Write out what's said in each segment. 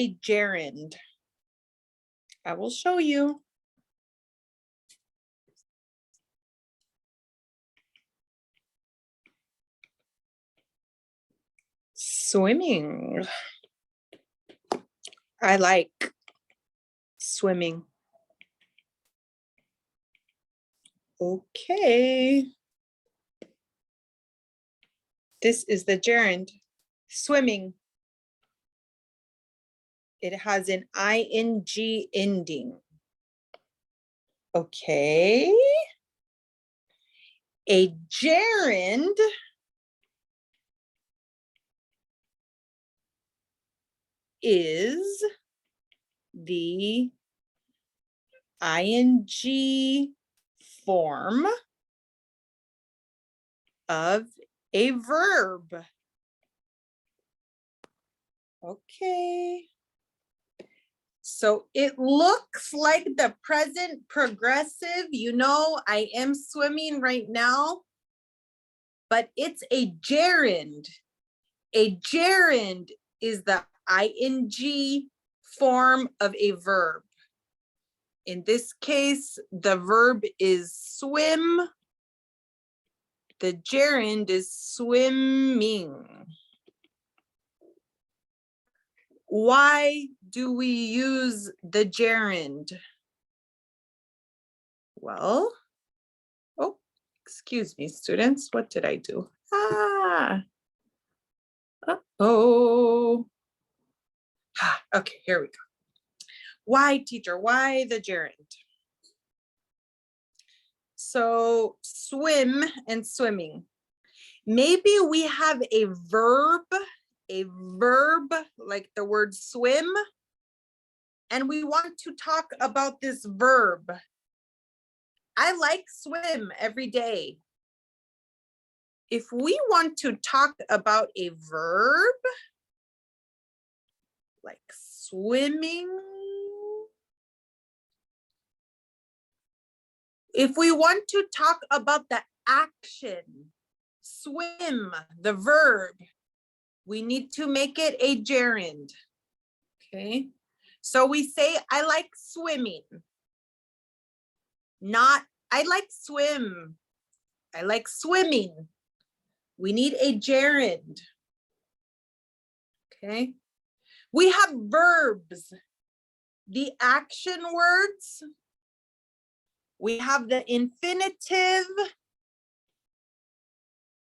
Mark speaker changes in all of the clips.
Speaker 1: a gerund? I will show you. Swimming. I like swimming. Okay. This is the gerund, swimming. It has an ing ending. Okay. A gerund is the ing form of a verb. Okay. So it looks like the present progressive, you know, I am swimming right now, but it's a gerund. A gerund is the ing form of a verb. In this case, the verb is swim. The gerund is swimming. Why do we use the gerund? Well, oh, excuse me, students. What did I do? Uh-oh. Okay, here we go. Why, teacher? Why the gerund? So swim and swimming. Maybe we have a verb like the word swim, and we want to talk about this verb. I like swim every day. If we want to talk about a verb, like swimming, if we want to talk about the action, swim, the verb, we need to make it a gerund. Okay, so we say, I like swimming. Not, I like swim. I like swimming. We need a gerund. Okay, we have verbs, the action words. We have the infinitive,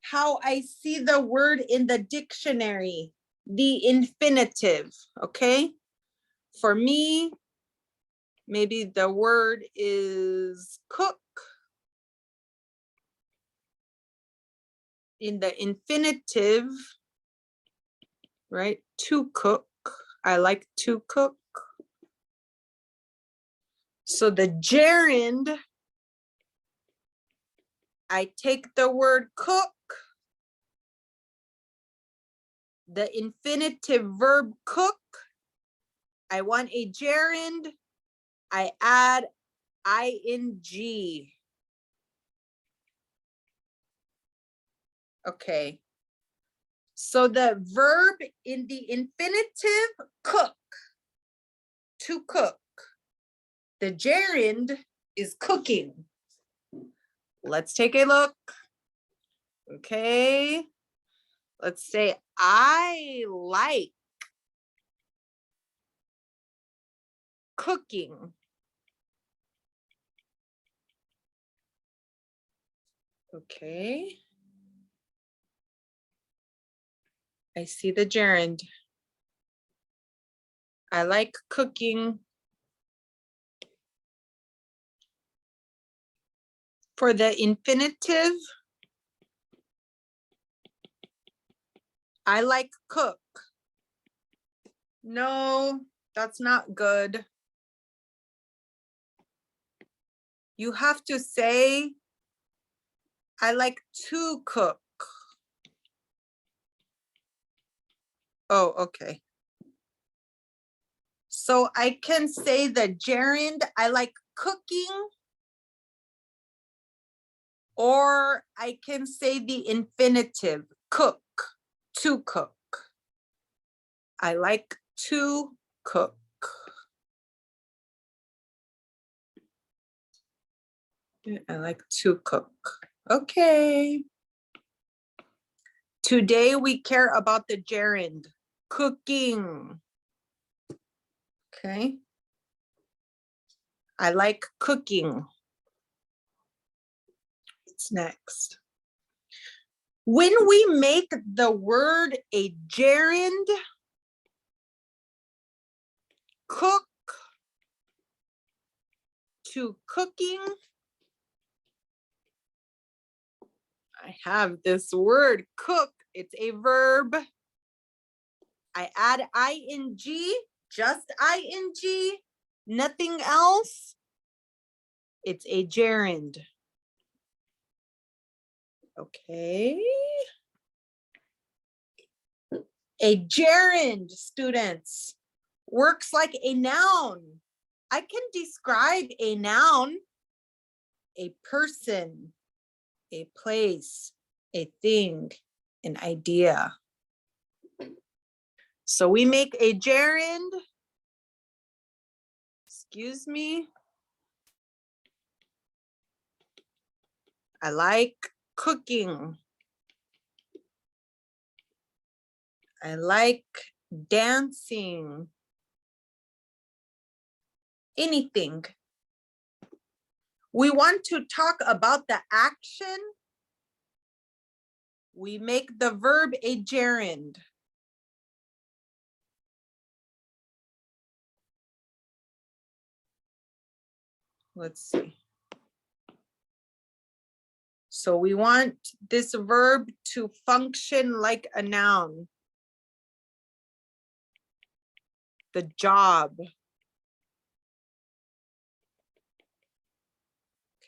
Speaker 1: how I see the word in the dictionary, the infinitive, okay? For me, maybe the word is cook. In the infinitive, right, to cook, I like to cook. So the gerund, I take the word cook, the infinitive verb cook, I want a gerund, I add ing. Okay. So the verb in the infinitive, cook, to cook. The gerund is cooking. Let's take a look. Okay. Let's say, I like cooking. Okay. I see the gerund. I like cooking. For the infinitive, I like cook. No, that's not good. You have to say, I like to cook. Oh, okay. So I can say the gerund, I like cooking, or I can say the infinitive, cook, to cook. I like to cook. I like to cook. Okay. Today we care about the gerund, cooking. Okay. I like cooking. What's next? When we make the word a gerund, cook to cooking, I have this word, cook. It's a verb. I add ing, just ing, nothing else. It's a gerund. Okay. A gerund, students, works like a noun. I can describe a noun, a person, a place, a thing, an idea. So we make a gerund. Excuse me. I like cooking. I like dancing. Anything. We want to talk about the action. We make the verb a gerund. Let's see. So we want this verb to function like a noun. The job.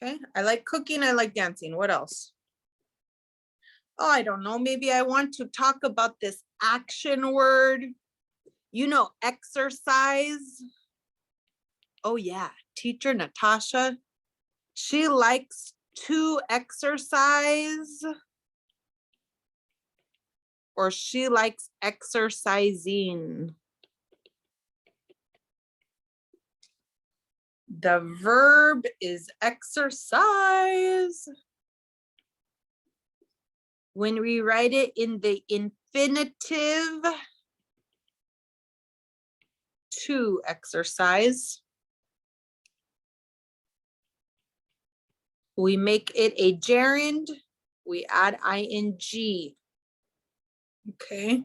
Speaker 1: Okay, I like cooking, I like dancing. What else? Oh, I don't know. Maybe I want to talk about this action word. You know, exercise. Oh yeah, teacher Natasha, she likes to exercise, or she likes exercising. The verb is exercise. When we write it in the infinitive, to exercise, we make it a gerund, we add ing. Okay.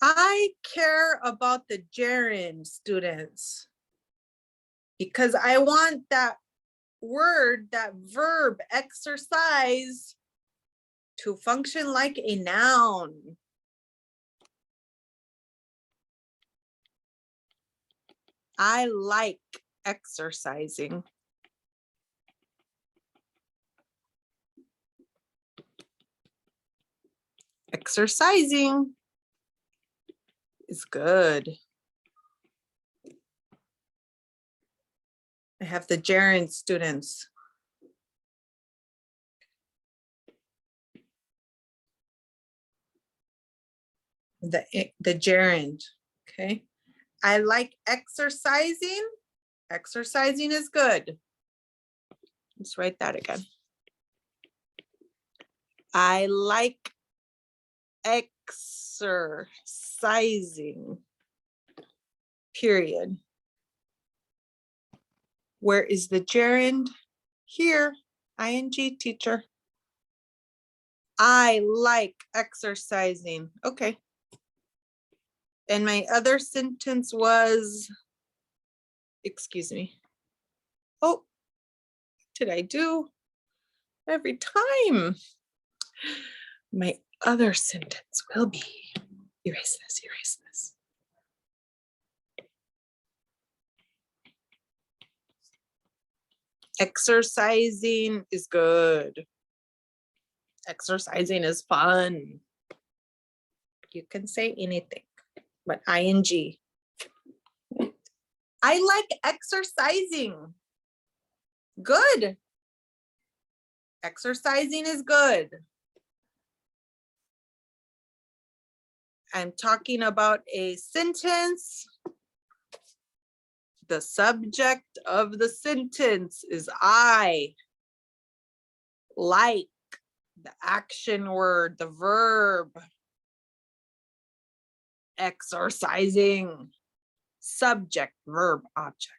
Speaker 1: I care about the gerund, students, because I want that word, that verb, exercise, to function like a noun. I like exercising. Exercising is good. I have the gerund, students. The gerund, okay? I like exercising. Exercising is good. Let's write that again. I like exercising, period. Where is the gerund? Here, ing, teacher. I like exercising. Okay. And my other sentence was, excuse me. Oh, what did I do? Every time. My other sentence will be, erase this, erase this. Exercising is good. Exercising is fun. You can say anything, but ing. I like exercising. Good. Exercising is good. I'm talking about a sentence. The subject of the sentence is I. Like, the action word, the verb. Exercising, subject, verb, object.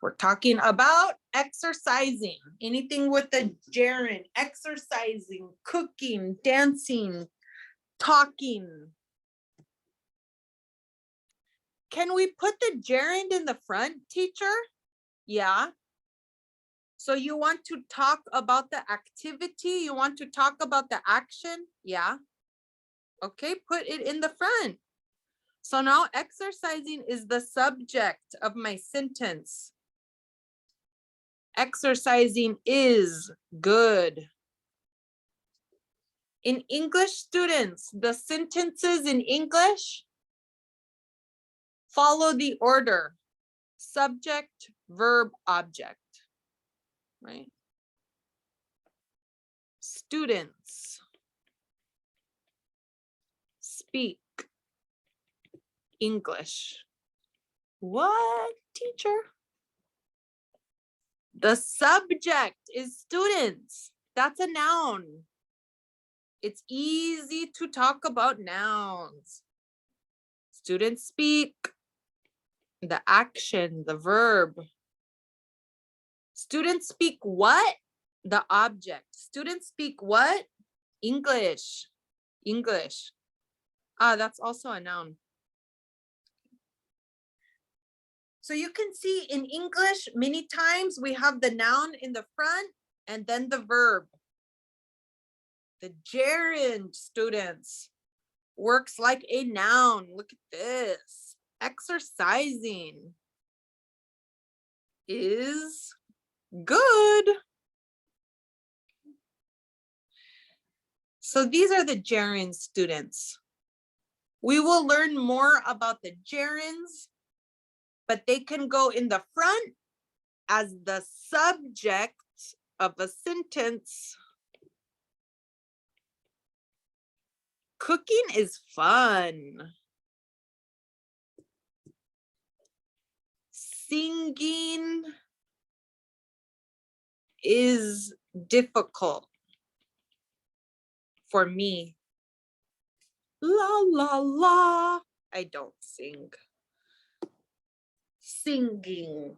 Speaker 1: We're talking about exercising. Anything with the gerund, exercising, cooking, dancing, talking. Can we put the gerund in the front, teacher? Yeah. So you want to talk about the activity? You want to talk about the action? Yeah. Okay, put it in the front. So now exercising is the subject of my sentence. Exercising is good. In English, students, the sentences in English follow the order: subject, verb, object, right? Students speak English. What, teacher? The subject is students. That's a noun. It's easy to talk about nouns. Students speak. The action, the verb. Students speak what? The object. Students speak what? English. English. Ah, that's also a noun. So you can see in English, many times we have the noun in the front and then the verb. The gerund, students, works like a noun. Look at this. Exercising is good. So these are the gerunds, students. We will learn more about the gerunds, but they can go in the front as the subject of a sentence. Cooking is fun. Singing is difficult for me. La, la, la. I don't sing. Singing.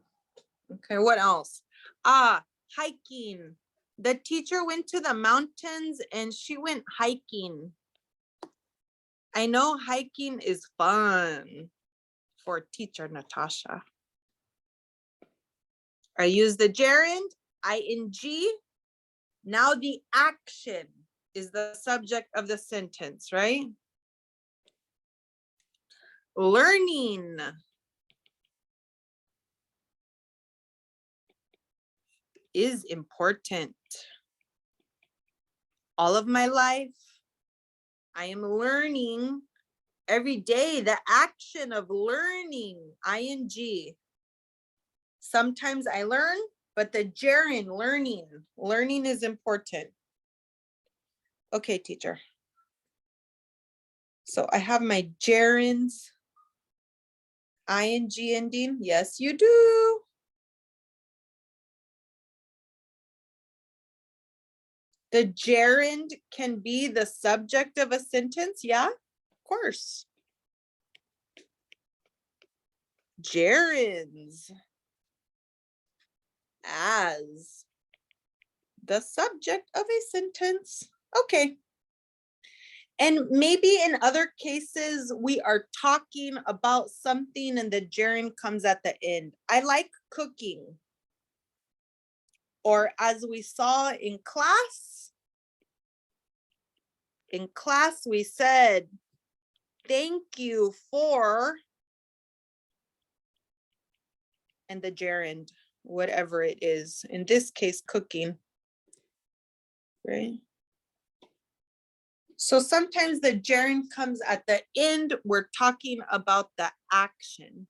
Speaker 1: Okay, what else? Ah, hiking. The teacher went to the mountains and she went hiking. I know hiking is fun for teacher Natasha. I use the gerund, ing. Now the action is the subject of the sentence, right? Learning. Is important. All of my life, I am learning every day. The action of learning, ing. Sometimes I learn, but the gerund, learning is important. Okay, teacher. So I have my gerunds, ing ending. Yes, you do. The gerund can be the subject of a sentence. Yeah, of course. Gerunds as the subject of a sentence. Okay. And maybe in other cases, we are talking about something and the gerund comes at the end. I like cooking. Or as we saw in class we said, thank you for, and the gerund, whatever it is. In this case, cooking, right? So sometimes the gerund comes at the end. We're talking about the action.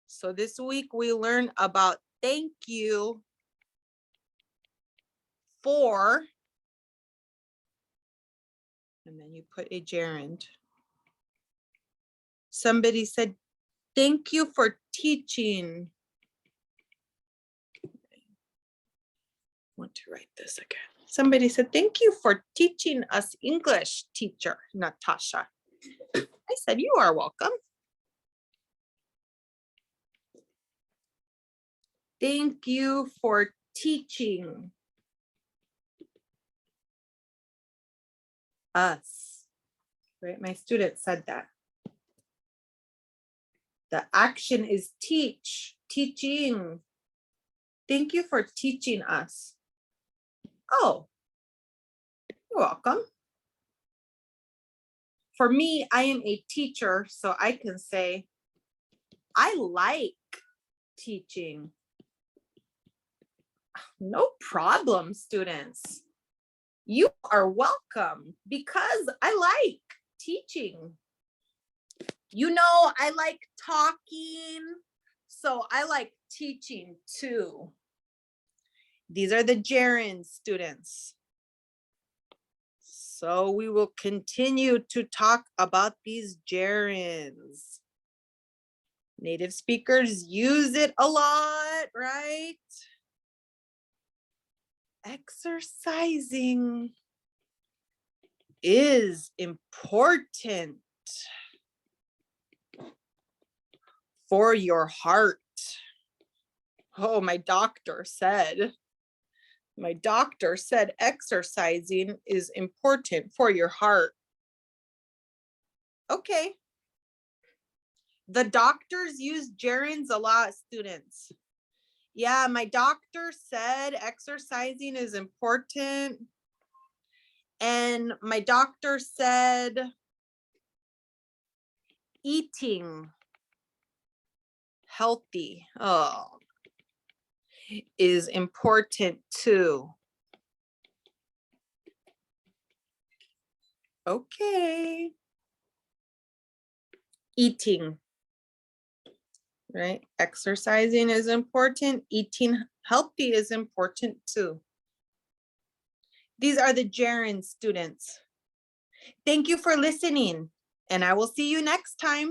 Speaker 1: So this week we learn about thank you for And then you put a gerund. Somebody said, thank you for teaching. I want to write this again. Somebody said, thank you for teaching us English, teacher Natasha. I said, you are welcome. Thank you for teaching us. Right? My student said that. The action is teach, teaching. Thank you for teaching us. Oh, you're welcome. For me, I am a teacher, so I can say, I like teaching. No problem, students. You are welcome because I like teaching. You know, I like talking, so I like teaching too. These are the gerunds, students. So we will continue to talk about these gerunds. Native speakers use it a lot, right? Exercising is important for your heart. Oh, my doctor said exercising is important for your heart. Okay. The doctors use gerunds a lot, students. Yeah, my doctor said exercising is important. And my doctor said eating healthy is important too. Okay. Eating, right? Exercising is important. Eating healthy is important too. These are the gerunds, students. Thank you for listening, and I will see you next time.